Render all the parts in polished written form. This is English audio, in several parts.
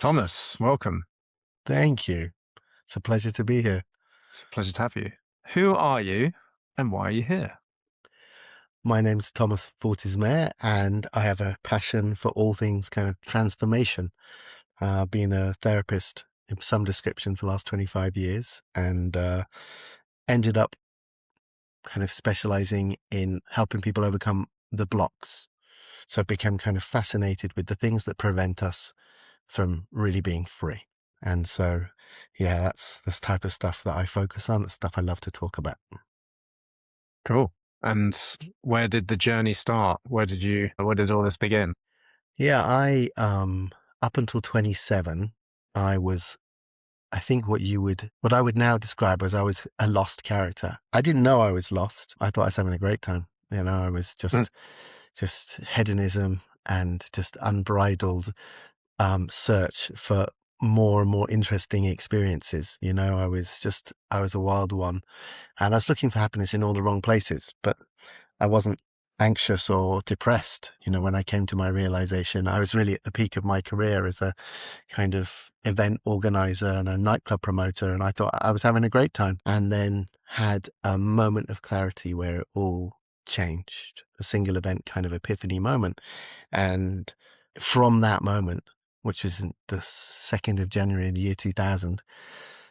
Thomas, welcome. Thank you. It's a pleasure to be here. Pleasure to have you. Who are you and why are you here? My name's Thomas Fortismere, and I have a passion for all things kind of transformation. Been a therapist of some description for the last 25 years and ended up kind of specializing in helping people overcome the blocks. So I became kind of fascinated with the things that prevent us from really being free. And so, yeah, that's the type of stuff that I focus on, the stuff I love to talk about. Cool. And where did the journey start? Where did all this begin? Yeah, I up until 27, I was I think what I would now describe as I was a lost character. I didn't know I was lost. I thought I was having a great time. I was Mm. just hedonism and just unbridled search for more and more interesting experiences. I was a wild one, and I was looking for happiness in all the wrong places, but I wasn't anxious or depressed. When I came to my realization, I was really at the peak of my career as a kind of event organizer and a nightclub promoter. And I thought I was having a great time, and then had a moment of clarity where it all changed, a single event kind of epiphany moment. And from that moment, which was the 2nd of January in the year 2000,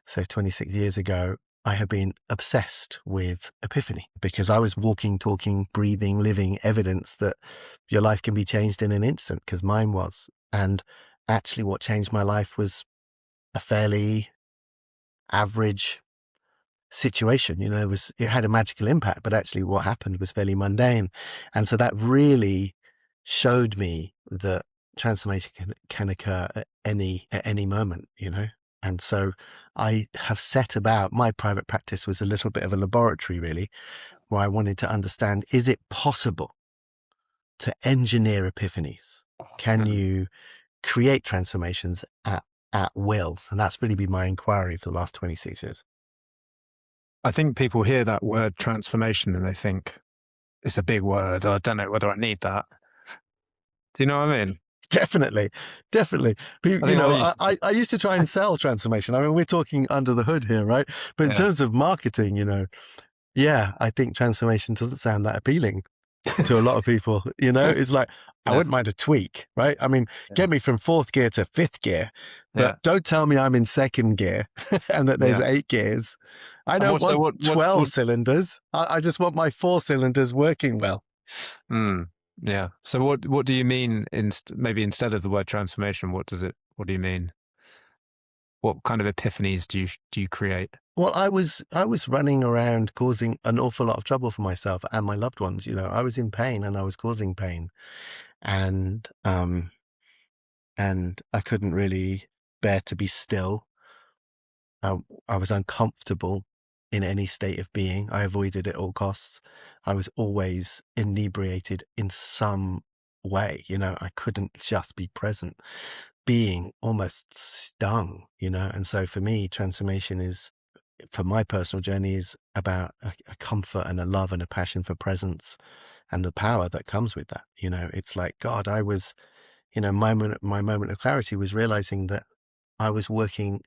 so 26 years ago, I have been obsessed with epiphany because I was walking, talking, breathing, living evidence that your life can be changed in an instant, because mine was. And actually what changed my life was a fairly average situation. It had a magical impact, but actually what happened was fairly mundane. And so that really showed me that transformation can occur at any moment. And so I have set about, my private practice was a little bit of a laboratory, really, where I wanted to understand, is it possible to engineer epiphanies? Can Mm. you create transformations at will? And that's really been my inquiry for the last 26 years. I think people hear that word transformation and they think it's a big word. I don't know whether I need that. Do you know what I mean? Definitely, definitely. I think I used to. I used to try and sell transformation. I mean, we're talking under the hood here, right? But in Yeah. terms of marketing, yeah, I think transformation doesn't sound that appealing to a lot of people. It's like, I Yeah. wouldn't mind a tweak, right? I mean, Yeah. get me from fourth gear to fifth gear, but Yeah. don't tell me I'm in second gear and that there's Yeah. 8 gears. I And don't what, so want what, 12 cylinders. I just want my 4 cylinders working well. mm, yeah. So what do you mean maybe instead of the word transformation, what do you mean? What kind of epiphanies do you create? Well, I was running around causing an awful lot of trouble for myself and my loved ones. I was in pain and I was causing pain, and I couldn't really bear to be still. I was uncomfortable in any state of being. I avoided at all costs. I was always inebriated in some way. I couldn't just be present. Being almost stung. And so for me, transformation is, for my personal journey, is about a comfort and a love and a passion for presence and the power that comes with that. It's like, God, I was, my moment of clarity was realizing that I was working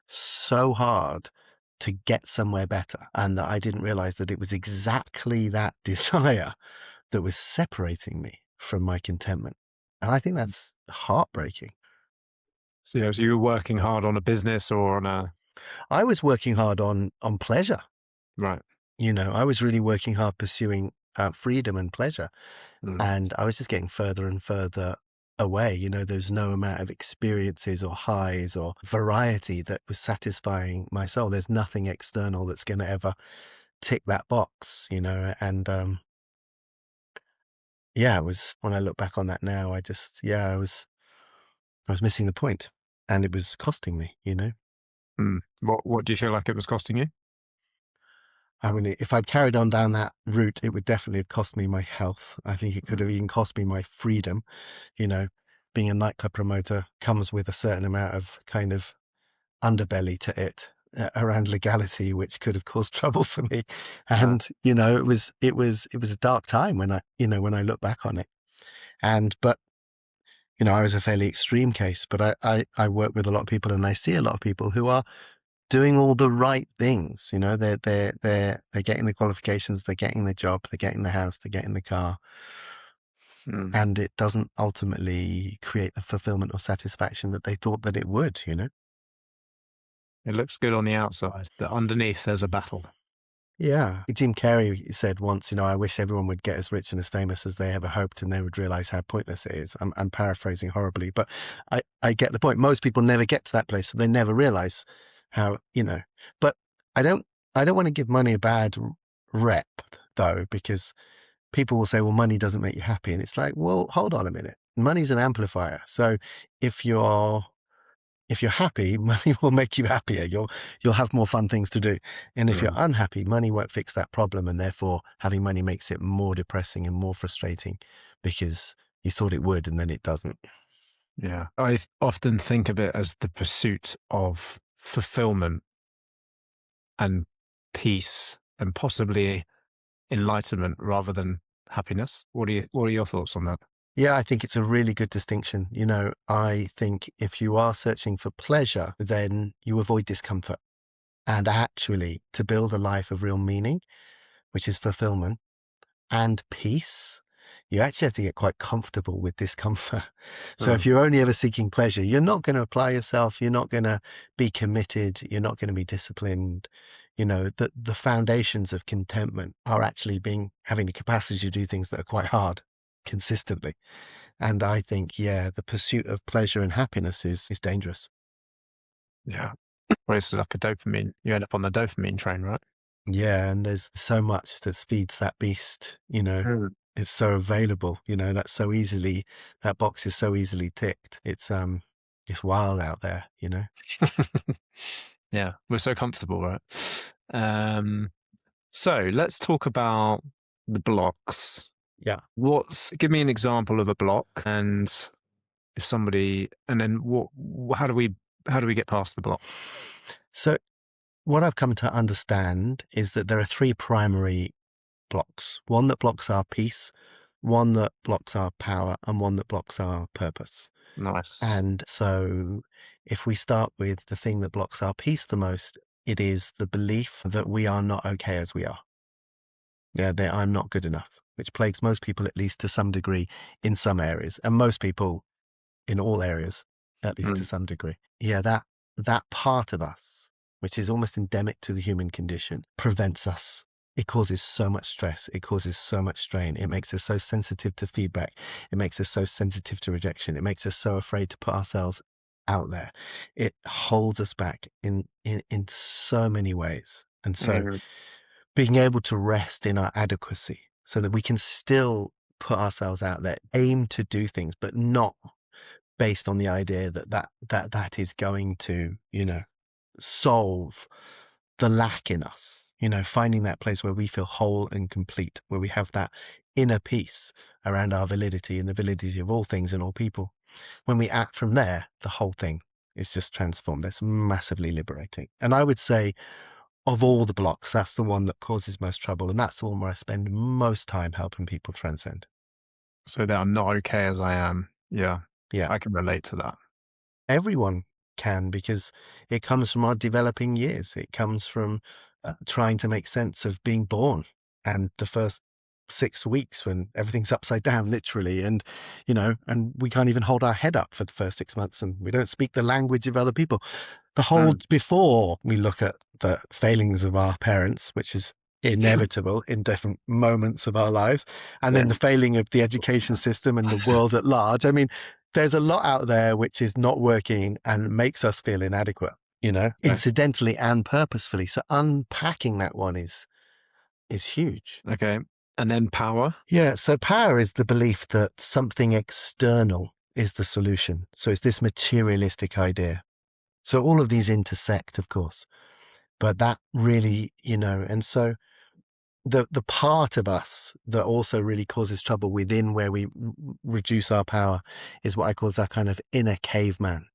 so hard to get somewhere better, and that I didn't realize that it was exactly that desire that was separating me from my contentment. And I think that's heartbreaking. So, yeah, so you were working hard on a business or on a I was working hard on pleasure. right. I was really working hard pursuing freedom and pleasure, Mm. and I was just getting further and further away. There's no amount of experiences or highs or variety that was satisfying my soul. There's nothing external that's going to ever tick that box. And yeah, it was, when I look back on that now, I was missing the point, and it was costing me. Mm. What do you feel like it was costing you? I mean, if I'd carried on down that route, it would definitely have cost me my health. I think it could have even cost me my freedom. You know, Being a nightclub promoter comes with a certain amount of kind of underbelly to it, around legality, which could have caused trouble for me. Uh, And it was a dark time when I look back on it. But You know, I was a fairly extreme case, but I work with a lot of people, and I see a lot of people who are doing all the right things. You know, they're getting the qualifications, they're getting the job, they're getting the house, they're getting the car, Mm. and it doesn't ultimately create the fulfillment or satisfaction that they thought that it would, you know? It looks good on the outside, but underneath there's a battle. Yeah. Jim Carrey said once, you know, I wish everyone would get as rich and as famous as they ever hoped, and they would realize how pointless it is. I'm paraphrasing horribly, but I get the point. Most people never get to that place, so they never realize how, you know. But I don't I don't want to give money a bad rep though, because people will say, well, money doesn't make you happy. And it's like, well, hold on a minute. Money's an amplifier. So if you're if you're happy, money will make you happier. You'll have more fun things to do. And if you're Mm. unhappy, money won't fix that problem. And therefore, having money makes it more depressing and more frustrating because you thought it would and then it doesn't. Yeah. I often think of it as the pursuit of fulfillment and peace and possibly enlightenment rather than happiness. What are your thoughts on that? Yeah, I think it's a really good distinction. You know, I think if you are searching for pleasure, then you avoid discomfort. And actually, to build a life of real meaning, which is fulfillment, and peace, you actually have to get quite comfortable with discomfort. So if Mm. you're only ever seeking pleasure, you're not going to apply yourself, you're not going to be committed, you're not going to be disciplined. You know, the foundations of contentment are actually having the capacity to do things that are quite hard consistently. And I think, yeah, the pursuit of pleasure and happiness is dangerous. Yeah. Well, it's like a dopamine. You end up on the dopamine train, right? Yeah, and there's so much that feeds that beast, you know. Mm. It's so available, you know, that box is so easily ticked. It's wild out there, you know. Yeah. We're so comfortable, right? Um, so let's talk about the blocks. Yeah. Give me an example of a block and if somebody, and then how do we get past the block? So what I've come to understand is that there are three primary blocks. One that blocks our peace, one that blocks our power, and one that blocks our purpose. Nice. And so if we start with the thing that blocks our peace the most, it is the belief that we are not okay as we are. Yeah, that I'm not good enough, which plagues most people, at least to some degree, in some areas, and most people in all areas, at least to Mm. some degree. Yeah, that part of us, which is almost endemic to the human condition, prevents us. It causes so much stress. It causes so much strain. It makes us so sensitive to feedback. It makes us so sensitive to rejection. It makes us so afraid to put ourselves out there. It holds us back in so many ways. And so Mm. being able to rest in our adequacy so that we can still put ourselves out there, aim to do things, but not based on the idea that is going to, you know, solve the lack in us. You know, finding that place where we feel whole and complete, where we have that inner peace around our validity and the validity of all things and all people. When we act from there, the whole thing is just transformed. That's massively liberating. And I would say of all the blocks, that's the one that causes most trouble. And that's the one where I spend most time helping people transcend. So that I'm not okay as I am. Yeah, Yeah. I can relate to that. Everyone can, because it comes from our developing years. It comes from trying to make sense of being born and the first 6 weeks when everything's upside down, literally. And, you know, and we can't even hold our head up for the first 6 months and we don't speak the language of other people. The whole Mm. before we look at the failings of our parents, which is inevitable in different moments of our lives, and then the Yeah. failing of the education system and the world at large. I mean, there's a lot out there which is not working and makes us feel inadequate, you know, Okay. incidentally and purposefully. So unpacking that one is huge. Okay. And then power. Yeah, so power is the belief that something external is the solution. So it's this materialistic idea. So all of these intersect, of course, but that really, you know, and so the part of us that also really causes trouble within where we reduce our power is what I call our kind of inner caveman.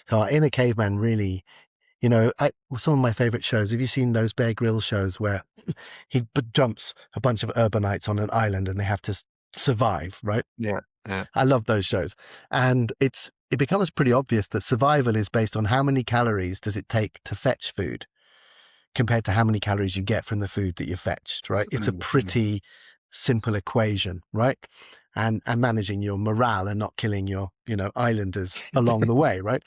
So our inner caveman really, you know, some of my favorite shows. Have you seen those Bear Grylls shows where he jumps a bunch of urbanites on an island and they have to survive, right? Yeah. Yeah. I love those shows. And it becomes pretty obvious that survival is based on how many calories does it take to fetch food compared to how many calories you get from the food that you fetched, right? It's a Mm. pretty simple equation, right? And managing your morale and not killing your, islanders along the way, right?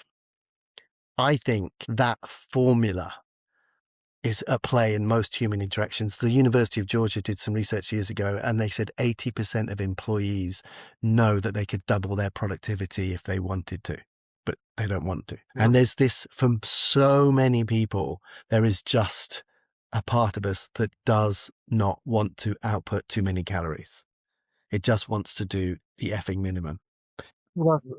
I think that formula is at play in most human interactions. The University of Georgia did some research years ago, and they said 80% of employees know that they could double their productivity if they wanted to, but they don't want to. And Well, there's this from so many people, there is just a part of us that does not want to output too many calories. It just wants to do the effing minimum.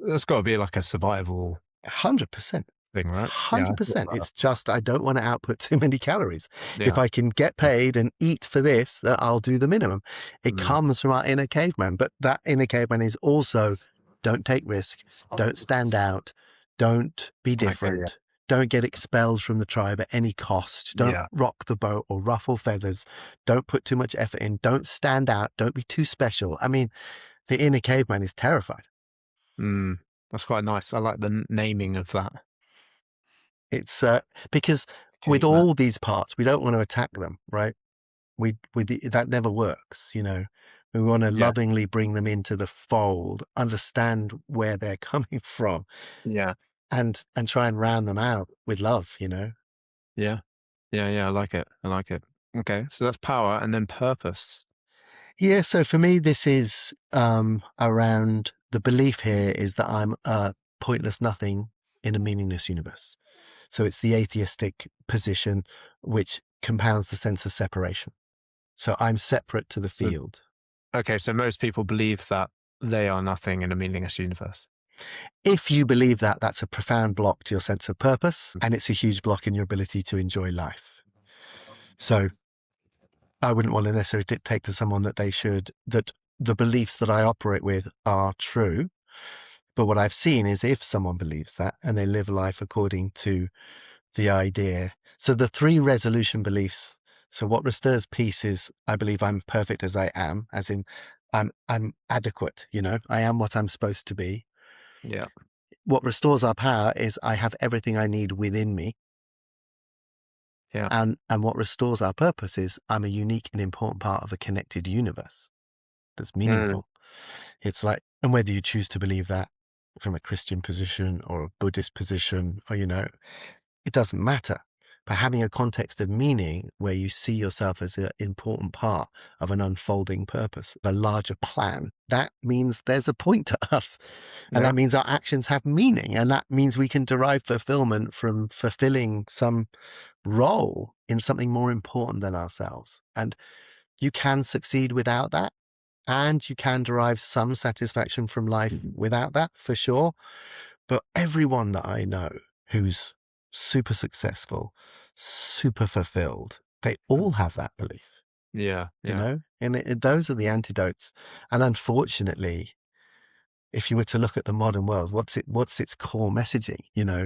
that's got to be like a survival 100%. thing, right? Yeah, I thought 100%. that. It's just I don't want to output too many calories. If Yeah. I can get paid and eat for this, then I'll do the minimum. It Mm. comes from our inner caveman, but that inner caveman is also don't take risk, don't stand out, don't be Okay. Yeah. different, don't get expelled from the tribe at any cost, don't Yeah. rock the boat or ruffle feathers, don't put too much effort in, don't stand out, don't be too special. I mean, the inner caveman is terrified. Mm. That's quite nice. I like the naming of that. It's because with Caveman. all these parts, we don't want to attack them, right? That never works, We want to Yeah. lovingly bring them into the fold, understand where they're coming from, Yeah. and try and round them out with love, Yeah. Yeah. Yeah. I like it. I like it. Okay. So that's power and then purpose. Yeah, so for me, this is around the belief here is that I'm a pointless nothing in a meaningless universe. So it's the atheistic position which compounds the sense of separation. So I'm separate to the So, field. okay. So most people believe that they are nothing in a meaningless universe. If you believe that, that's a profound block to your sense of purpose, and it's a huge block in your ability to enjoy life. So I wouldn't want to necessarily dictate to someone that that the beliefs that I operate with are true. But what I've seen is if someone believes that and they live life according to the idea. So the three resolution beliefs. So what restores peace is I believe I'm perfect as I am, as in I'm adequate, I am what I'm supposed to be. Yeah. What restores our power is I have everything I need within me. Yeah. And what restores our purpose is I'm a unique and important part of a connected universe that's Mm. meaningful. It's like, and whether you choose to believe that from a Christian position or a Buddhist position, or, it doesn't matter. But having a context of meaning where you see yourself as an important part of an unfolding purpose, a larger plan, that means there's a point to us. And Yeah. that means our actions have meaning. And that means we can derive fulfillment from fulfilling some role in something more important than ourselves. And you can succeed without that. And you can derive some satisfaction from life without that, for sure. But everyone that I know who's super successful, super fulfilled, they all have that belief, Yeah. Yeah. and those are the antidotes. And unfortunately, if you were to look at the modern world, what's its core messaging?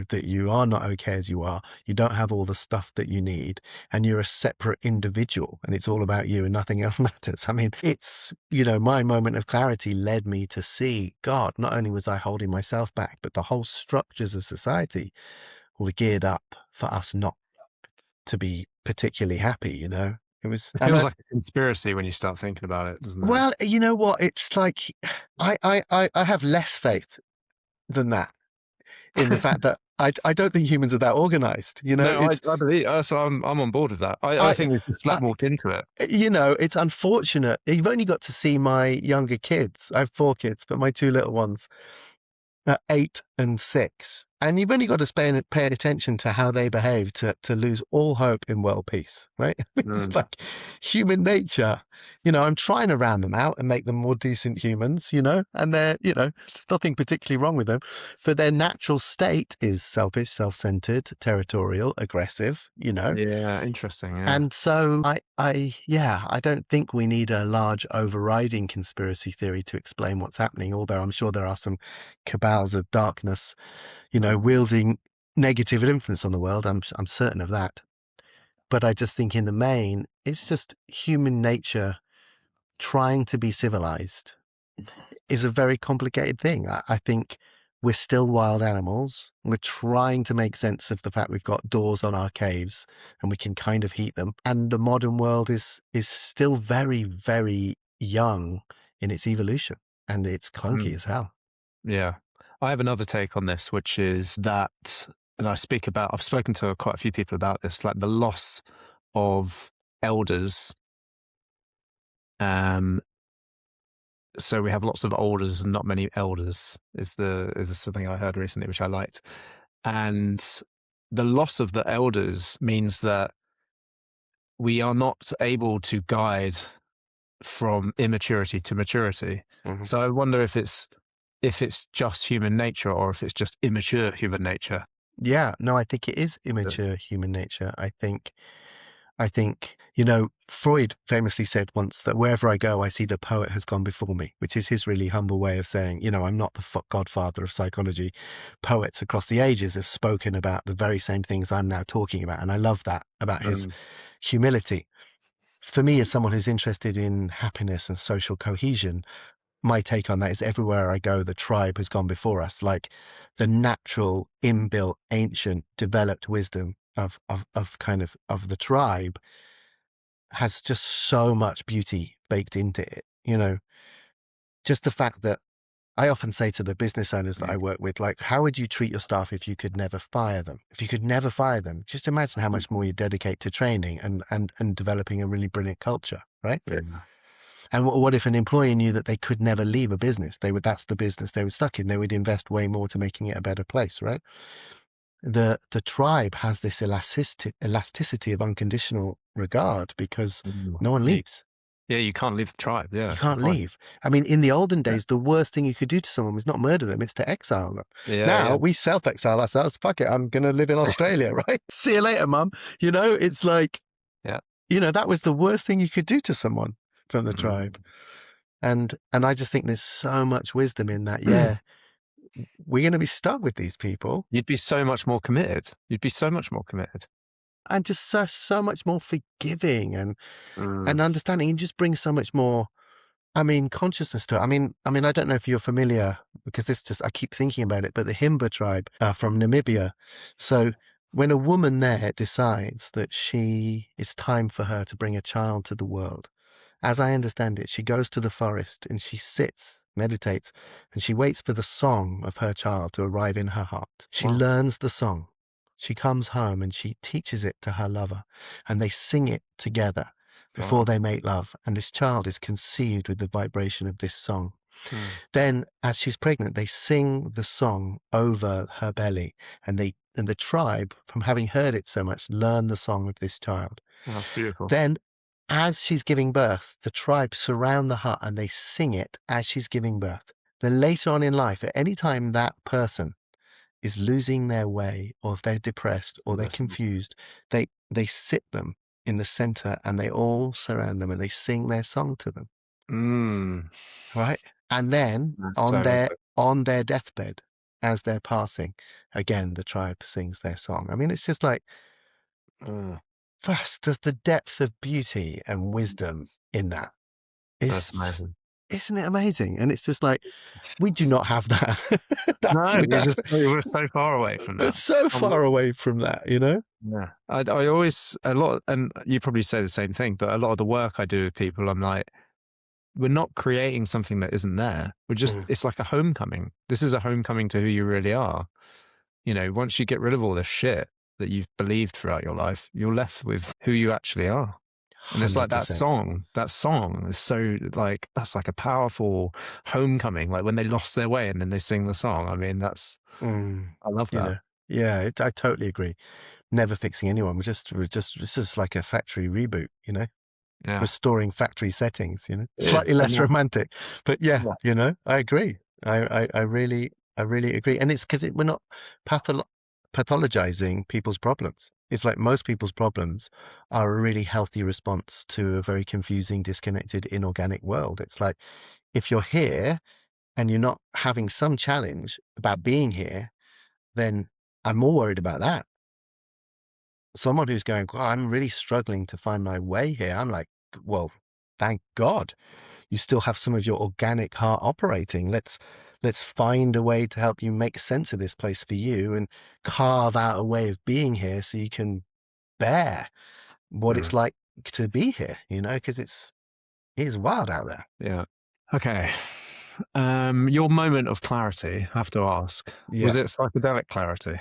That you are not okay as you are, you don't have all the stuff that you need, and you're a separate individual, and it's all about you and nothing else matters. I mean, it's, my moment of clarity led me to see, God, not only was I holding myself back, but the whole structures of society were geared up for us not to be particularly happy. It was, It and feels like a conspiracy when you start thinking about it, doesn't it? well, you know what? It's like I have less faith than that in the fact that I don't think humans are that organized. No, I believe. So I'm on board with that. I I, think we've just I sleepwalked into it. it's unfortunate. You've only got to see my younger kids. I have four kids, but my two little ones, 8 and 6, and you've only got to pay attention to how they behave to lose all hope in world peace, right? It's Mm. like human nature. I'm trying to round them out and make them more decent humans, and they're, there's nothing particularly wrong with them, but their natural state is selfish, self-centered, territorial, aggressive. Yeah, interesting. Yeah. And so yeah, I don't think we need a large overriding conspiracy theory to explain what's happening, although I'm sure there are some cabals of darkness, Mm. wielding negative influence on the world. I'm certain of that. But I just think in the main, it's just human nature trying to be civilized is a very complicated thing. I think we're still wild animals. We're trying to make sense of the fact we've got doors on our caves and we can kind of heat them. And the modern world is still very, very young in its evolution, and it's clunky Mm, as hell. yeah. I have another take on this, which is that, and I've spoken to quite a few people about this, like the loss of elders. Um, so we have lots of olders and not many elders is something I heard recently, which I liked. And the loss of the elders means that we are not able to guide from immaturity to maturity. Mhm. So I wonder if it's just human nature or if it's just immature human nature. Yeah, no, I think it is Yeah. immature human nature. I think, Freud famously said once that wherever I go, I see the poet has gone before me, which is his really humble way of saying, I'm not the godfather of psychology. Poets across the ages have spoken about the very same things I'm now talking about. And I love that about his Mm, humility. For me, as someone who's interested in happiness and social cohesion, my take on that is everywhere I go, the tribe has gone before us. Like the natural, inbuilt, ancient, developed wisdom of the tribe has just so much beauty baked into it. Just the fact that I often say to the business owners that I work with, like, how would you treat your staff if you could never fire them? If you could never fire them, just imagine how much more you dedicate to training and developing a really brilliant culture, right? yeah. And what if an employee knew that they could never leave a business? That's the business they were stuck in. They would invest way more to making it a better place, right? The tribe has this elasticity of unconditional regard because Mm. no one Yeah, leaves. yeah, you can't leave the tribe. You Yeah, good can't point. leave. I mean, in the olden Yeah, days, the worst thing you could do to someone was not murder them, it's to exile them. yeah, Now yeah. we self-exile ourselves. Fuck it, I'm gonna live in Australia, right? See you later, mum. It's like, Yeah. that was the worst thing you could do to someone from the tribe. Mm. And I just think there's so much wisdom in that. Yeah, we're gonna be stuck with these people You'd be so much more committed. You'd be so much more committed. and just so much more forgiving and Mm. understanding and just bring so much more consciousness to it. I don't know if you're familiar because I keep thinking about it, but the Himba tribe from Namibia. So when a woman there decides that it's time for her to bring a child to the world, as I understand it, she goes to the forest and she sits, meditates, and she waits for the song of her child to arrive in her heart. She Wow. learns the song. She comes home and she teaches it to her lover, and they sing it together before Wow. they make love. And this child is conceived with the vibration of this song. Mm. Then, as she's pregnant, they sing the song over her belly, and the tribe, from having heard it so much, learn the song of this child. That's beautiful. Then, as she's giving birth, the tribe surround the hut and they sing it as she's giving birth. Then later on in life, at any time that person is losing their way, or if they're depressed or they're Listen. confused, they sit them in the center and they all surround them and they sing their song to them, Mm. right? And then That's on so their lovely. on their deathbed, as they're passing, again the tribe sings their song. I mean, it's just like Mm. vast the depth of beauty and wisdom in that. That's It's just, amazing. isn't it amazing? And it's just like, we do not have that. That's No, we don't, we're so far away from we're that. so Um, far away from that. yeah, I always a lot, and you probably say the same thing. But a lot of the work I do with people, I'm like, we're not creating something that isn't there. Mm, It's like a homecoming. This is a homecoming to who you really are. Once you get rid of all this shit that you've believed throughout your life, you're left with who you actually are. And it's like 100%. that song is so like, that's like a powerful homecoming. Like when they lost their way and then they sing the song. I mean, Mm, I love you that. know, yeah, I totally agree. Never fixing anyone. It's just like a factory reboot. Yeah. Restoring factory settings, It slightly is. And less romantic, but yeah, yeah, I agree. I really agree. And it's because we're not pathologizing people's problems. It's like most people's problems are a really healthy response to a very confusing, disconnected, inorganic world. It's like if you're here and you're not having some challenge about being here, then I'm more worried about that. Someone who's going, "Oh, I'm really struggling to find my way here." I'm like, well, thank God. you still have some of your organic heart operating. Let's find a way to help you make sense of this place for you and carve out a way of being here so you can bear what it's Mm, like to be here, because it is wild out there. yeah. Okay. Your moment of clarity, I have to ask, Yeah. was it psychedelic clarity?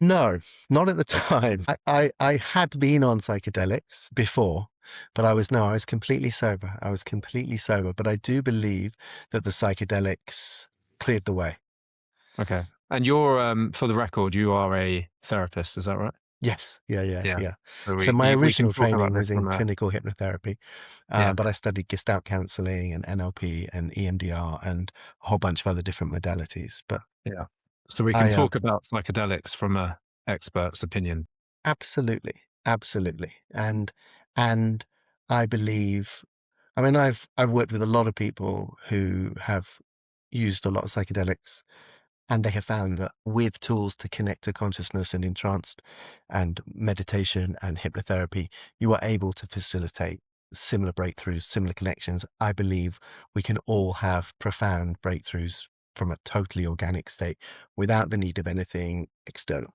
No, not at the time. I had been on psychedelics before, but I was completely sober. I was completely sober. But I do believe that the psychedelics cleared the way. Okay. And you're, for the record, you are a therapist, is that right? Yes. Yeah, yeah, Yeah. yeah. So So my we can original talk about training this was in from a, clinical hypnotherapy, yeah, but I studied Gestalt counseling and NLP and EMDR and a whole bunch of other different modalities. But yeah. So we can I talk about psychedelics from a expert's opinion. absolutely, absolutely, and I believe. I mean, I've worked with a lot of people who have used a lot of psychedelics, and they have found that with tools to connect to consciousness and entranced and meditation and hypnotherapy, you are able to facilitate similar breakthroughs, similar connections. I believe we can all have profound breakthroughs from a totally organic state without the need of anything external.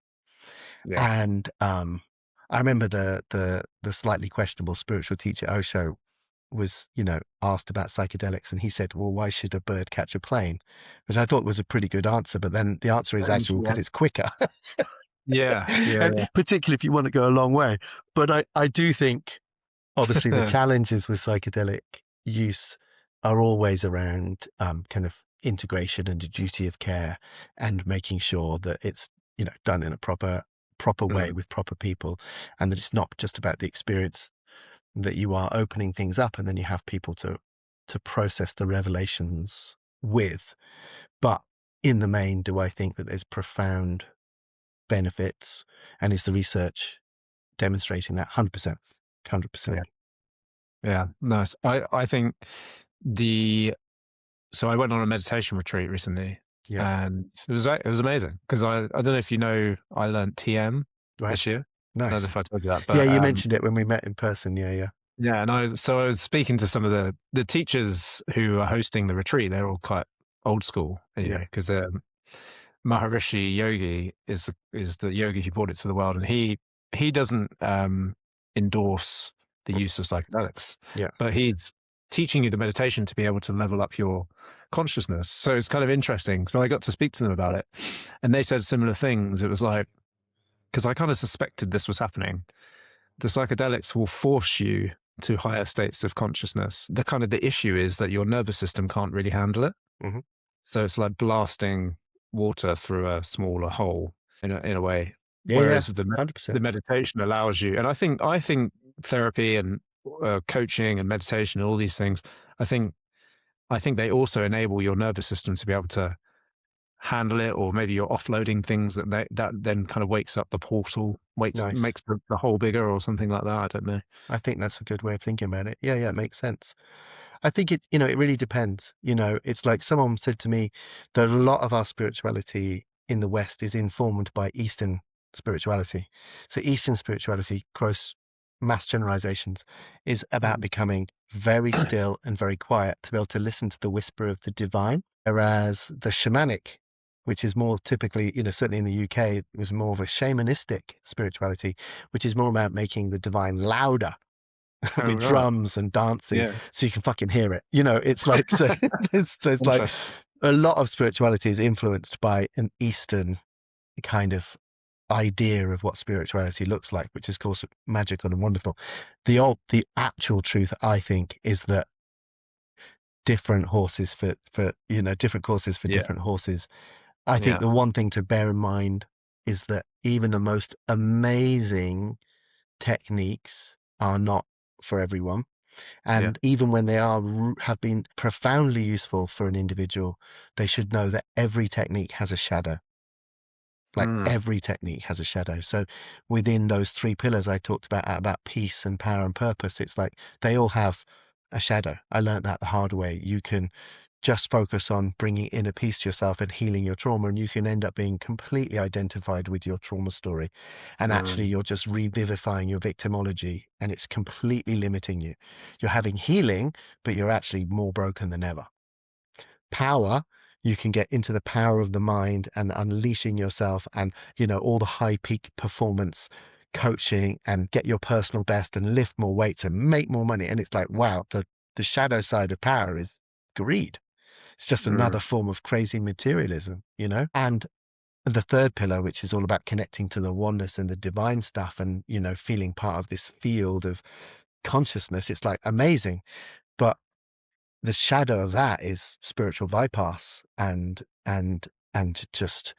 Yeah. And I remember the slightly questionable spiritual teacher Osho was, asked about psychedelics, and he said, "Well, why should a bird catch a plane?" Which I thought was a pretty good answer. But then the answer is actually Yeah. because it's quicker, Yeah. and Yeah. particularly if you want to go a long way. But I do think, obviously, the Yeah. challenges with psychedelic use are always around kind of integration and the duty of care and making sure that it's done in a proper way Mm, with proper people, and that it's not just about the experience, that you are opening things up and then you have people to process the revelations with. But in the main, do I think that there's profound benefits, and is the research demonstrating that? 100%. 100%. yeah. Yeah. Nice. I think the, so I went on a meditation retreat recently Yeah. and it was amazing because I don't know if you know, I learned TM Right. this year. I don't know Nice. if I told you that, Yeah, but you mentioned it when we met in person. Yeah, yeah. yeah, and I was speaking to some of the teachers who are hosting the retreat. They're all quite old school, Yeah. because Maharishi Yogi is the yogi who brought it to the world, and he doesn't endorse the use of psychedelics, Yeah. but he's teaching you the meditation to be able to level up your consciousness. So it's kind of interesting. So I got to speak to them about it, and they said similar things. It was like, because I kind of suspected this was happening. The psychedelics will force you to higher states of consciousness. The issue is that your nervous system can't really handle it. Hmm. So it's like blasting water through a smaller hole in a way. Yeah, yeah. Whereas the 100%. meditation allows you, and I think therapy and coaching and meditation and all these things, I think they also enable your nervous system to be able to handle it, or maybe you're offloading things that then kind of wakes up the portal, Nice. makes the hole bigger or something like that. I don't know. I think that's a good way of thinking about it. Yeah, yeah, it makes sense. I think it really depends. It's like someone said to me that a lot of our spirituality in the West is informed by Eastern spirituality. So Eastern spirituality, gross mass generalizations, is about Mm. becoming very still and very quiet to be able to listen to the whisper of the divine. Whereas the shamanic, which is more typically, certainly in the UK, was more of a shamanistic spirituality, which is more about making the divine louder Oh, with right. drums and dancing Yeah. so you can fucking hear it. It's like, so there's like Interesting. a lot of spirituality is influenced by an Eastern kind of idea of what spirituality looks like, which is of course magical and wonderful. The actual truth, I think, is that different horses for different courses for Yeah. different horses. I think Yeah. the one thing to bear in mind is that even the most amazing techniques are not for everyone. Yeah. And even when they have been profoundly useful for an individual, they should know that every technique has a shadow. Like Mm. every technique has a shadow. So within those three pillars I talked about peace and power and purpose, it's like they all have a shadow. I learned that the hard way. You can just focus on bringing inner peace to yourself and healing your trauma, and you can end up being completely identified with your trauma story. And actually, Mm. you're just revivifying your victimology, and it's completely limiting you. You're having healing, but you're actually more broken than ever. Power, you can get into the power of the mind and unleashing yourself, and all the high peak performance coaching, and get your personal best and lift more weights and make more money. And it's like, wow, the shadow side of power is greed. It's just another Mm. form of crazy materialism. And the third pillar, which is all about connecting to the oneness and the divine stuff, and feeling part of this field of consciousness, it's like amazing. But the shadow of that is spiritual bypass, and just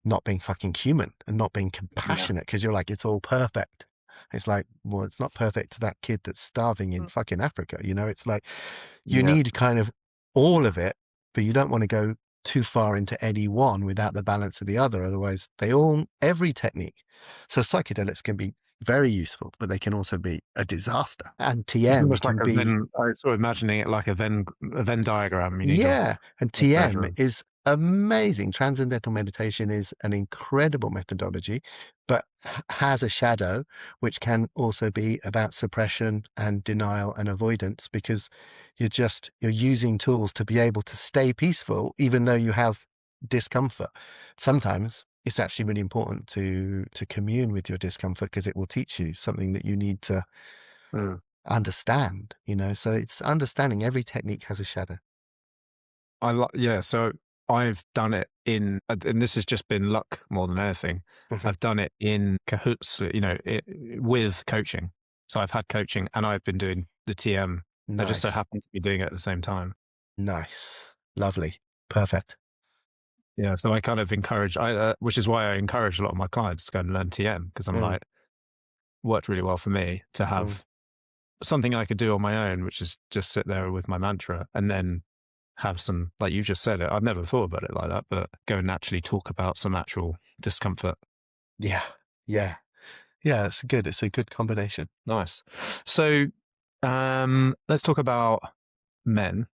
not being fucking human and not being Yeah. compassionate, because you're like, it's all perfect. It's like, well, it's not perfect to that kid that's starving in fucking Africa. It's like you Yeah. need kind of all of it, but you don't want to go too far into any one without the balance of the other. Otherwise, every technique. So psychedelics can be very useful, but they can also be a disaster. And It's TM almost like can a be. Venn. I was sort of imagining it like a Venn diagram. You need your Yeah, and TM treasure. is amazing. Transcendental meditation is an incredible methodology, but has a shadow, which can also be about suppression and denial and avoidance, because you're using tools to be able to stay peaceful even though you have discomfort. Sometimes it's actually really important to commune with your discomfort, because it will teach you something that you need to Mm. understand. So it's understanding every technique has a shadow. Yeah. So I've done it and this has just been luck more than anything. Mhm. I've done it in cahoots, with coaching. So I've had coaching and I've been doing the TM. I just so Nice. happen to be doing it at the same time. Nice. Lovely. Perfect. Yeah. So I kind of which is why I encourage a lot of my clients to go and learn TM, because I'm Mm, like, worked really well for me to mm. have something I could do on my own, which is just sit there with my mantra and then have some, like you just said it. I've never thought about it like that, but go and actually talk about some actual discomfort. Yeah. Yeah. Yeah, it's good. It's a good combination. Nice. So let's talk about men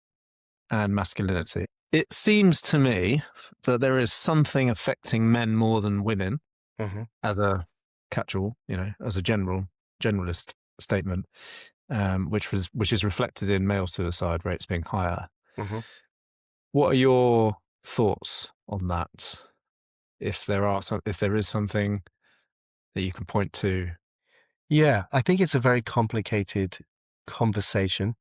and masculinity. It seems to me that there is something affecting men more than women, Mhm, as a catch-all, as a generalist statement, which is reflected in male suicide rates being higher. mhm. What are your thoughts on that? If there is something that you can point to. Yeah, I think it's a very complicated conversation,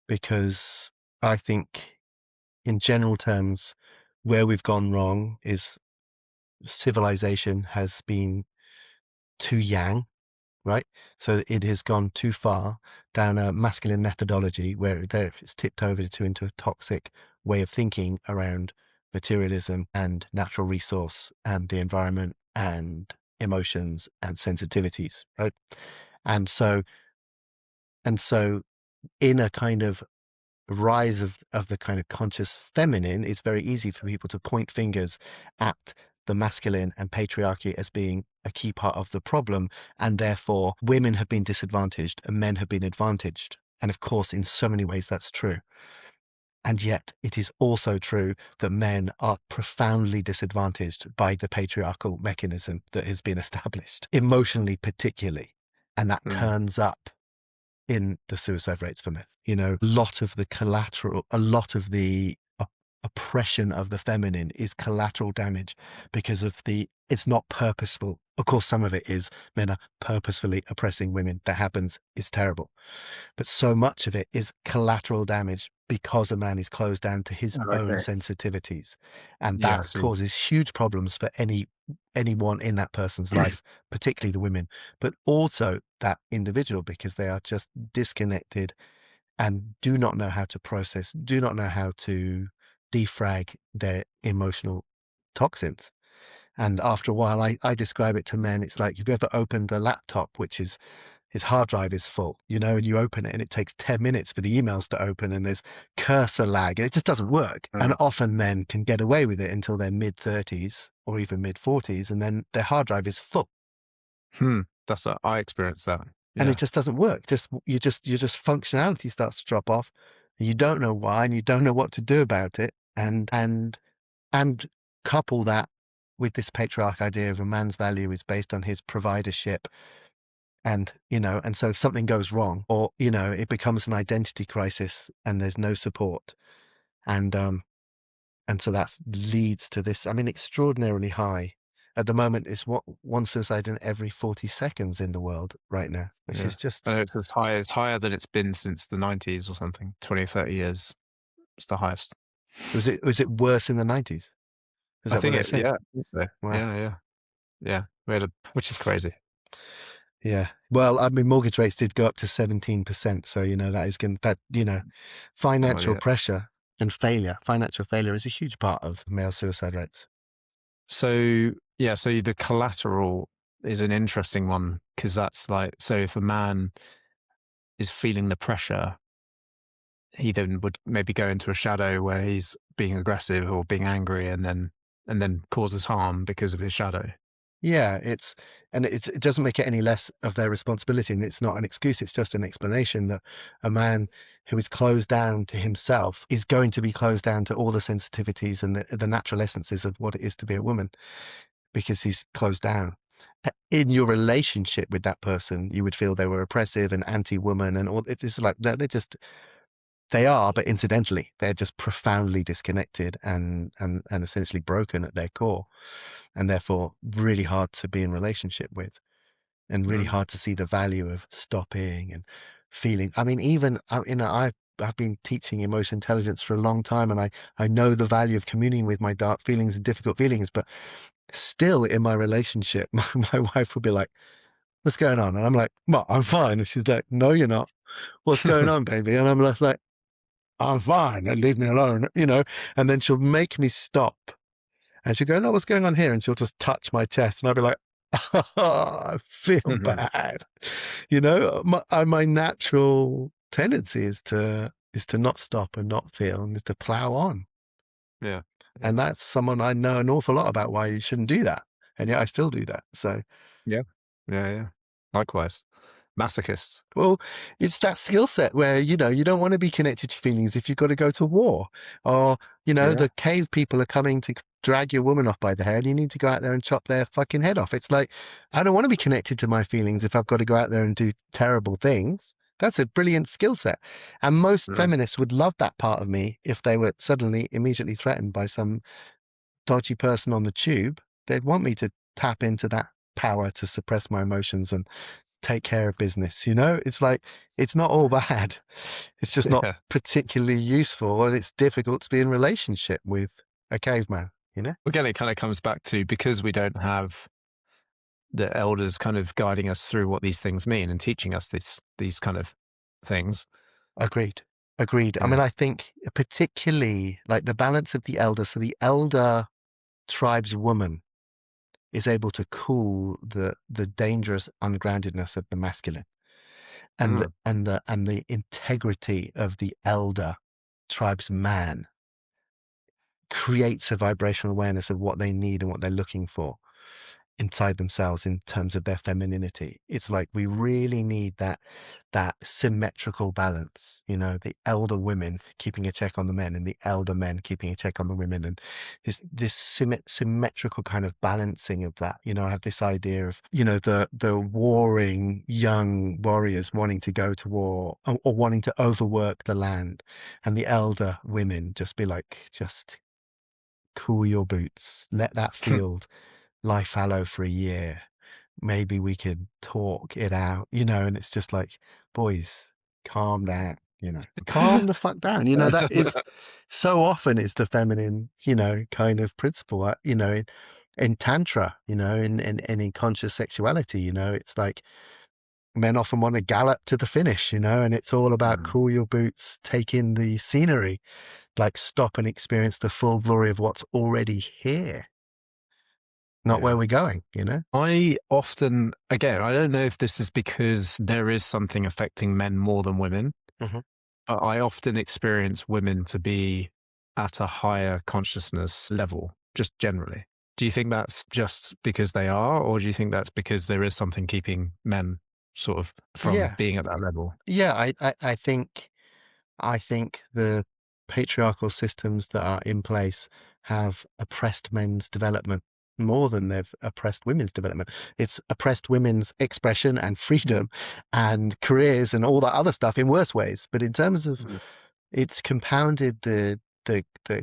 because I think in general terms, where we've gone wrong is civilization has been too yang, right? So it has gone too far down a masculine methodology, where it's tipped over into a toxic way of thinking around materialism and natural resource and the environment and emotions and sensitivities, right? And so and so in a kind of rise of the kind of conscious feminine, it's very easy for people to point fingers at the masculine and patriarchy as being a key part of the problem, and therefore women have been disadvantaged and men have been advantaged. And of course, in so many ways, that's true. And yet, it is also true that men are profoundly disadvantaged by the patriarchal mechanism that has been established, emotionally, particularly. And that Mm. turns up in the suicide rates for men. A lot of the oppression of the feminine is collateral damage, because it's not purposeful. Of course, some of it is men are purposefully oppressing women. That happens, it's terrible. But so much of it is collateral damage because a man is closed down to his Oh, own okay. sensitivities. And Yeah, I that see. causes huge problems for anyone in that person's life, particularly the women, but also that individual, because they are just disconnected and do not know how to process, do not know how to defrag their emotional toxins. And after a while, I describe it to men. It's like, you've ever opened a laptop, which is his hard drive is full, and you open it and it takes 10 minutes for the emails to open, and there's cursor lag and it just doesn't work. And Mm. often men can get away with it until their mid 30s or even mid 40s, and then their hard drive is full That's I experienced that. and it Yeah. just doesn't work. Just your just functionality starts to drop off. You don't know why, and you don't know what to do about it. And couple that with this patriarch idea of a man's value is based on his providership. And, and so if something goes wrong or, it becomes an identity crisis and there's no support. And so that leads to this, I mean, extraordinarily high. At the moment, it's what one suicide in every 40 seconds in the world right now, which Yeah. is just, I know it's higher than it's been since the 90s or something. 20, 30 years. It's the highest. was it worse in the 90s? Is I that what think they're it, saying? yeah, I think so. Wow. Yeah, yeah, yeah. Which is crazy. Yeah. Well, I mean, mortgage rates did go up to 17%. So, that is going that, Well, financial yeah. pressure and financial failure is a huge part of male suicide rates. So, yeah, so the collateral is an interesting one because that's like, so if a man is feeling the pressure, he then would maybe go into a shadow where he's being aggressive or being angry and then causes harm because of his shadow. Yeah, it doesn't make it any less of their responsibility, and it's not an excuse. It's just an explanation that a man who is closed down to himself is going to be closed down to all the sensitivities and the natural essences of what it is to be a woman because he's closed down. In your relationship with that person, you would feel they were oppressive and anti-woman and all. It's like they are, but incidentally, they're just profoundly disconnected and essentially broken at their core, and therefore really hard to be in relationship with, and really Mm. hard to see the value of stopping and feeling. I mean, even I've been teaching emotion intelligence for a long time, and I know the value of communing with my dark feelings and difficult feelings, but still in my relationship, my wife will be like, "What's going on?" And I'm like, "Well, I'm fine." And she's like, "No, you're not. What's going on, baby?" And I'm just like, "I'm fine, and leave me alone." And then she'll make me stop, and she'll go, "No, what's going on here?" And she'll just touch my chest, and I'll be like, "Oh, I feel bad." My natural tendency is to not stop and not feel, and is to plow on. Yeah. Yeah. And that's someone I know an awful lot about why you shouldn't do that, and yet I still do that. So. Yeah. Yeah. Yeah. Likewise. Masochists. Well, it's that skill set where, you don't want to be connected to feelings if you've got to go to war. Or, Yeah. the cave people are coming to drag your woman off by the head. You need to go out there and chop their fucking head off. It's like, I don't want to be connected to my feelings if I've got to go out there and do terrible things. That's a brilliant skill set. And most Mm. feminists would love that part of me if they were suddenly immediately threatened by some dodgy person on the tube. They'd want me to tap into that power to suppress my emotions and take care of business. It's like, it's not all bad. It's just not Yeah. particularly useful, and it's difficult to be in relationship with a caveman. Again, it kind of comes back to because we don't have the elders kind of guiding us through what these things mean and teaching us these kind of things. Agreed. Agreed. I mean, Yeah. I think particularly like the balance of the elder. So the elder tribe's woman is able to cool the dangerous ungroundedness of the masculine, and the, Mm. and the integrity of the elder tribe's man creates a vibrational awareness of what they need and what they're looking for inside themselves in terms of their femininity. It's like we really need that symmetrical balance, the elder women keeping a check on the men and the elder men keeping a check on the women, and this symmetrical kind of balancing of that. I have this idea of, the warring young warriors wanting to go to war, or wanting to overwork the land, and the elder women just be like, just cool your boots, let that field lie fallow for a year. Maybe we could talk it out, and it's just like, boys, calm down, calm the fuck down. That is so often it's the feminine, kind of principle, in Tantra, and in conscious sexuality, it's like men often want to gallop to the finish, and it's all about Mm. cool your boots, take in the scenery, like stop and experience the full glory of what's already here, not where Yeah. we're going. I often, again, I don't know if this is because there is something affecting men more than women, hmm but I often experience women to be at a higher consciousness level, just generally. Do you think that's just because they are, or do you think that's because there is something keeping men sort of from Yeah. being at that level? Yeah. I think I think the patriarchal systems that are in place have oppressed men's development more than they've oppressed women's development. It's oppressed women's expression and freedom and careers and all that other stuff in worse ways. But in terms of, Mm. it's compounded the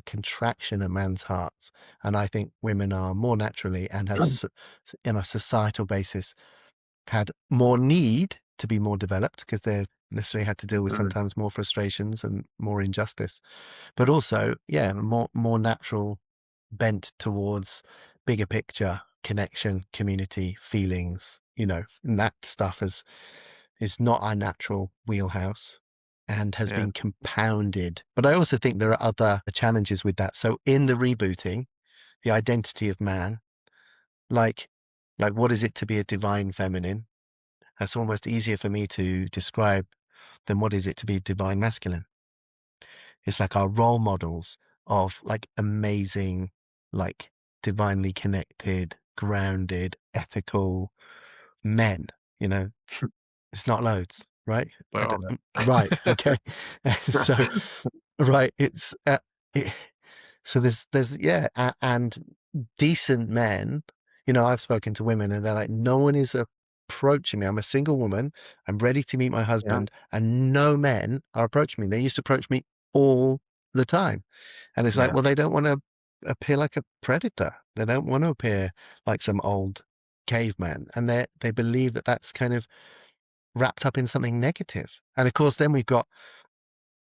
contraction of man's hearts. And I think women are more naturally and have, in a societal basis, had more need to be more developed because they necessarily had to deal with Mm. sometimes more frustrations and more injustice, but also, yeah, more natural bent towards bigger picture, connection, community, feelings, and that stuff is not our natural wheelhouse and has Yeah. been compounded. But I also think there are other challenges with that. So in the rebooting, the identity of man, like what is it to be a divine feminine? That's almost easier for me to describe than what is it to be divine masculine. It's like our role models of like amazing, like divinely connected, grounded, ethical men, you know, it's not loads, right? Where are Right. they? Okay. So, right. It, so there's yeah, and decent men. I've spoken to women and they're like, no one is approaching me. I'm a single woman. I'm ready to meet my Yeah. husband, and no men are approaching me. They used to approach me all the time, and it's like, Yeah. well, they don't want to appear like a predator. They don't want to appear like some old caveman, and they believe that that's kind of wrapped up in something negative. And of course, then we've got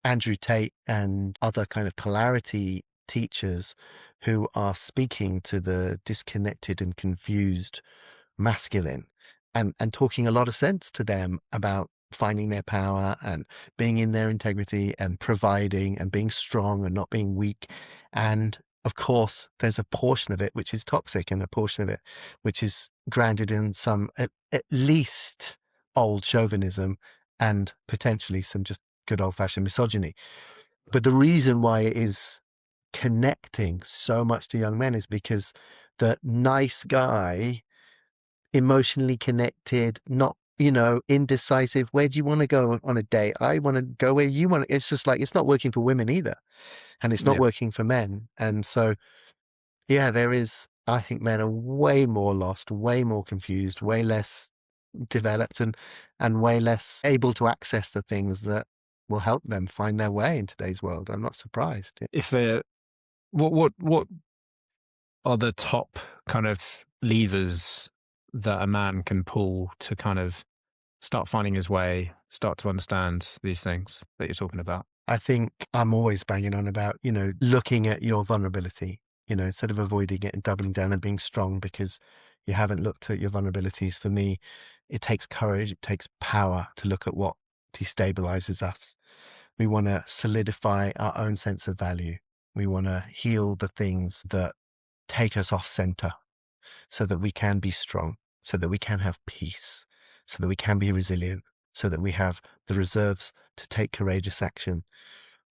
Andrew Tate and other kind of polarity teachers who are speaking to the disconnected and confused masculine and talking a lot of sense to them about finding their power and being in their integrity and providing and being strong and not being weak. And of course, there's a portion of it which is toxic and a portion of it which is grounded in some, at least, old chauvinism and potentially some just good old fashioned misogyny. But the reason why it is connecting so much to young men is because the nice guy, emotionally connected, not, indecisive. Where do you want to go on a date? I want to go where you want. It's just like, it's not working for women either. And it's not Yeah. working for men. And so, yeah, I think men are way more lost, way more confused, way less developed and way less able to access the things that will help them find their way in today's world. I'm not surprised. Yeah. If they're what are the top kind of levers that a man can pull to kind of start finding his way, start to understand these things that you're talking about? I think I'm always banging on about, looking at your vulnerability, instead of avoiding it and doubling down and being strong because you haven't looked at your vulnerabilities. For me, it takes courage, it takes power to look at what destabilizes us. We want to solidify our own sense of value. We want to heal the things that take us off center so that we can be strong, so that we can have peace, so that we can be resilient, so that we have the reserves to take courageous action,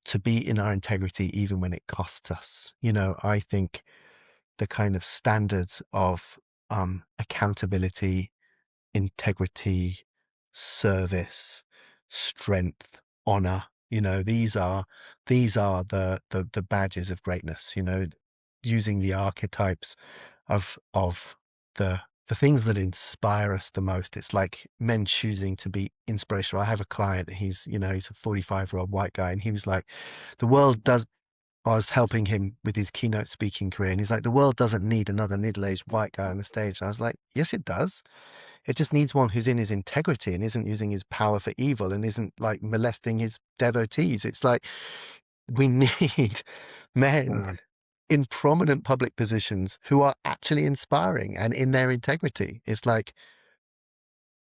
to be in our integrity even when it costs us. I think the kind of standards of accountability, integrity, service, strength, honor. These are the badges of greatness. Using the archetypes of the things that inspire us the most. It's like men choosing to be inspirational. I have a client. He's a 45-year-old white guy, and he was like, the world does. I was helping him with his keynote speaking career, and he's like, the world doesn't need another middle-aged white guy on the stage. And I was like, yes, it does. It just needs one who's in his integrity and isn't using his power for evil and isn't like molesting his devotees. It's like we need men Mm. in prominent public positions who are actually inspiring and in their integrity. It's like,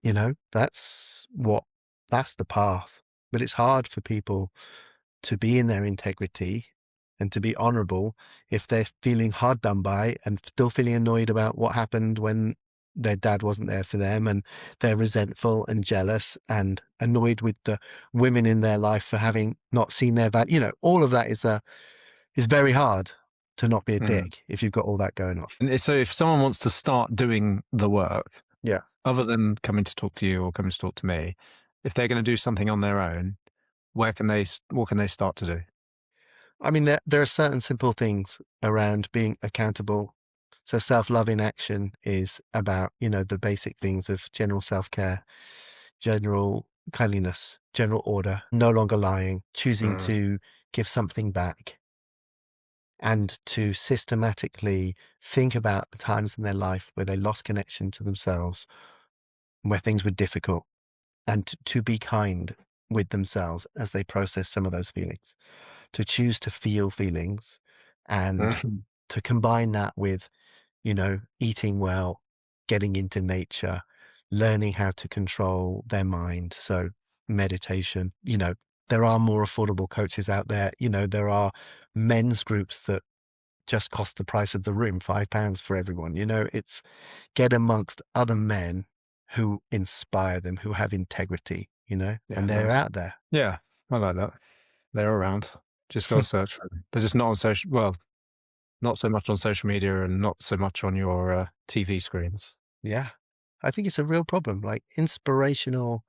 that's the path. But it's hard for people to be in their integrity and to be honorable if they're feeling hard done by and still feeling annoyed about what happened when their dad wasn't there for them, and they're resentful and jealous and annoyed with the women in their life for having not seen their value. All of that is very hard to not be a Mm. dick if you've got all that going on. And so if someone wants to start doing the work, Yeah. other than coming to talk to you or coming to talk to me, if they're going to do something on their own, what can they start to do? I mean, there are certain simple things around being accountable. So self-love in action is about, the basic things of general self-care, general cleanliness, general order, no longer lying, choosing Mm. to give something back, and to systematically think about the times in their life where they lost connection to themselves, where things were difficult, and to be kind with themselves as they process some of those feelings, to choose to feel feelings and Mhm. to combine that with, eating well, getting into nature, learning how to control their mind. So meditation, there are more affordable coaches out there. There are men's groups that just cost the price of the room, £5 for everyone. It's get amongst other men who inspire them, who have integrity, Yeah, and they're nice. out there. Yeah, I like that. They're around. Just gotta search for them. They're just not on social well, not so much on social media and not so much on your, TV screens. Yeah. I think it's a real problem, like inspirational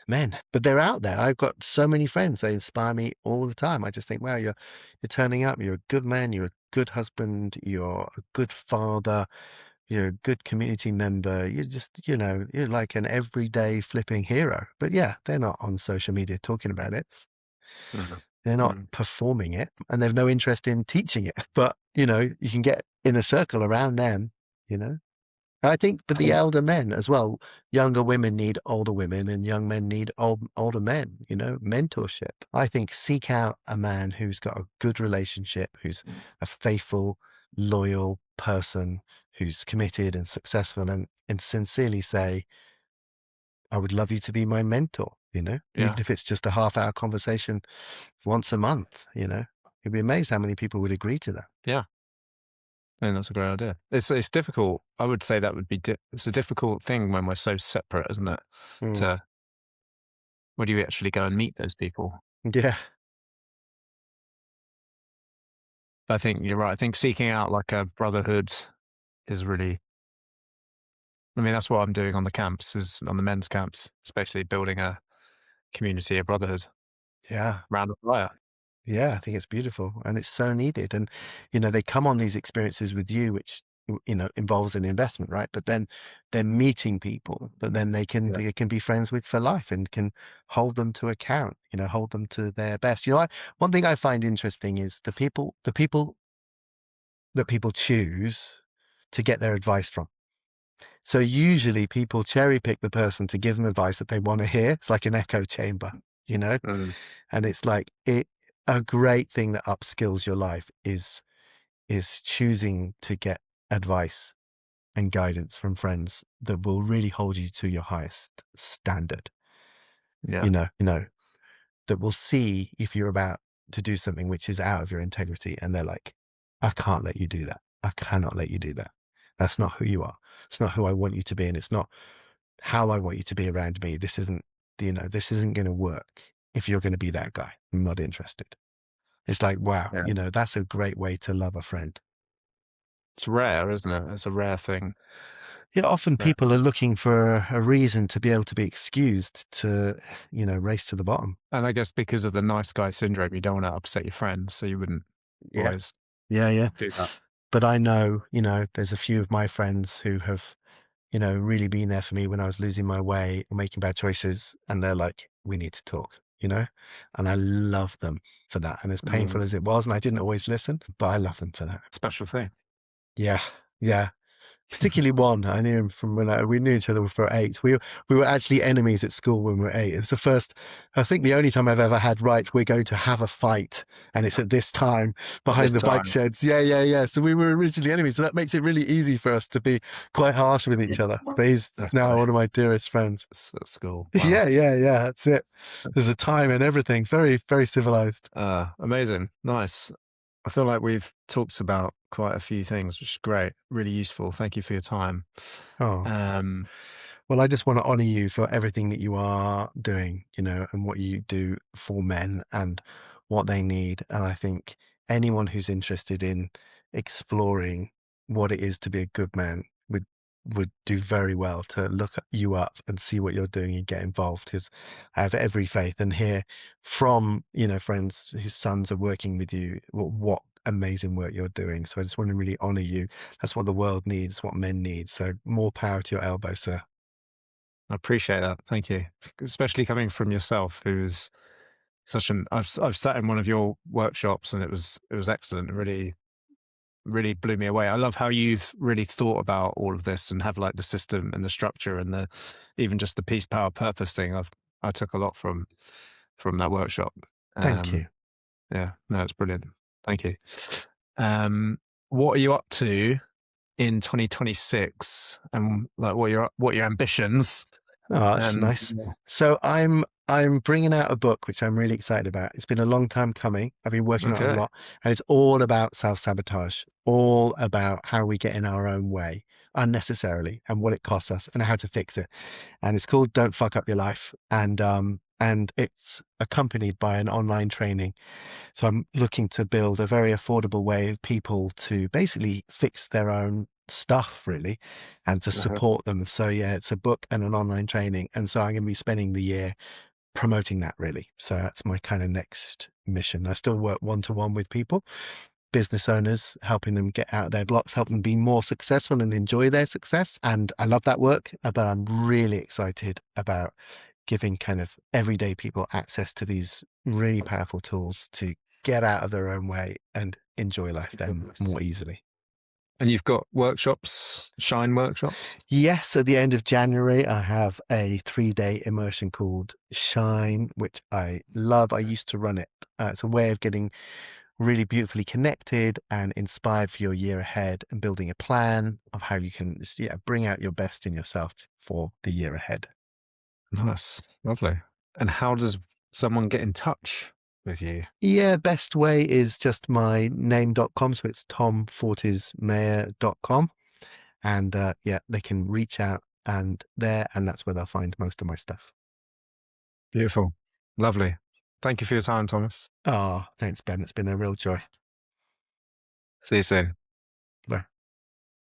men, but they're out there. I've got so many friends. They inspire me all the time. I just think, wow, you're turning up. You're a good man. You're a good husband. You're a good father. You're a good community member. You're just, you're like an everyday flipping hero. But yeah, they're not on social media talking about it. Mhm. They're not Mhm. performing it and they've no interest in teaching it. But, you can get in a circle around them, you know? I think, but I the think elder men as well, younger women need older women and young men need older men, mentorship. I think seek out a man who's got a good relationship, who's a faithful, loyal person, who's committed and successful and sincerely say, I would love you to be my mentor, yeah, even if it's just a half-hour conversation once a month, You'd be amazed how many people would agree to that. yeah, I think that's a great idea. It's difficult. I would say that would be it's a difficult thing when we're so separate, isn't it? Mm. To where do you actually go and meet those people? Yeah. I think you're right. I think seeking out like a brotherhood is really I mean, that's what I'm doing on the camps is on the men's camps. It's basically building a community, a brotherhood Yeah. around a fire. Yeah, I think it's beautiful and it's so needed. And, they come on these experiences with you, which, involves an investment, right? But then they're meeting people that then Yeah. they can be friends with for life and can hold them to account, hold them to their best. One thing I find interesting is the people that people choose to get their advice from. So usually people cherry pick the person to give them advice that they want to hear. It's like an echo chamber, you know? Mm, And it's like a great thing that upskills your life is choosing to get advice and guidance from friends that will really hold you to your highest standard. yeah. That will see if you're about to do something which is out of your integrity and they're like, I can't let you do that. I cannot let you do that. That's not who you are. It's not who I want you to be, and it's not how I want you to be around me. This isn't going to work if you're going to be that guy. I'm not interested. It's like, wow, Yeah. that's a great way to love a friend. It's rare, isn't it? It's a rare thing. Yeah, often Rare. people are looking for a reason to be able to be excused to, race to the bottom. And I guess because of the nice guy syndrome, you don't want to upset your friends, so you wouldn't Yeah. always Yeah, yeah. do that. But I know, there's a few of my friends who have, really been there for me when I was losing my way or making bad choices. And they're like, we need to talk, and I love them for that. And as Mm, painful as it was, and I didn't always listen, but I love them for that. special thing. Yeah. Yeah. Particularly one, I knew him from when we knew each other for 8. We were actually enemies at school when we were 8. It was the first, I think the only time I've ever had, right, we're going to have a fight, and it's at this time At behind this the bike time. sheds. Yeah, yeah, yeah. So we were originally enemies. So that makes it really easy for us to be quite harsh with each other. But he's That's now funny. one of my dearest friends. It's at school. Wow. Yeah, yeah, yeah. That's it. There's a time and everything. Very, very civilized. Amazing. Nice. I feel like we've talked about quite a few things, which is great. Really useful. Thank you for your time. Oh. Um, Well, I just want to honor you for everything that you are doing, and what you do for men and what they need. And I think anyone who's interested in exploring what it is to be a good man would would do very well to look you up and see what you're doing and get involved, because I have every faith and hear from, friends whose sons are working with you, what amazing work you're doing. So I just want to really honor you. That's what the world needs, what men need. So more power to your elbow, sir. I appreciate that. Thank you. Especially coming from yourself, who's such an I've sat in one of your workshops and it was excellent. It really blew me away. I love how you've really thought about all of this and have like the system and the structure and the even just the peace, power, purpose thing. I took a lot from that workshop. Thank you. Um, yeah, no, it's brilliant. Thank you. Um, what are you up to in 2026, and like what are your ambitions? Oh, that's And nice. So I'm bringing out a book which I'm really excited about. It's been a long time coming. I've been working on it a okay, lot, and it's all about self-sabotage, all about how we get in our own way unnecessarily and what it costs us and how to fix it. And it's called Don't Fuck Up Your Life. And it's accompanied by an online training. So I'm looking to build a very affordable way of people to basically fix their own stuff, really, and to uh-huh. support them. So yeah, it's a book and an online training. And so I'm going to be spending the year promoting that, really. So that's my kind of next mission. I still work one-to-one with people, business owners, helping them get out of their blocks, help them be more successful and enjoy their success. And I love that work, but I'm really excited about giving kind of everyday people access to these really powerful tools to get out of their own way and enjoy life then more easily. And you've got workshops, shine workshops. Yes, at the end of January, I have a 3-day immersion called Shine, which I love. I used to run it. It's a way of getting really beautifully connected and inspired for your year ahead and building a plan of how you can just, yeah, bring out your best in yourself for the year ahead. Nice, lovely. And how does someone get in touch with you? Yeah, best way is just my name.com. So it's tomfortismayor.com. And yeah, they can reach out and that's where they'll find most of my stuff. Beautiful, lovely. Thank you for your time, Thomas. Oh, thanks, Ben. It's been a real joy. See you soon. Bye.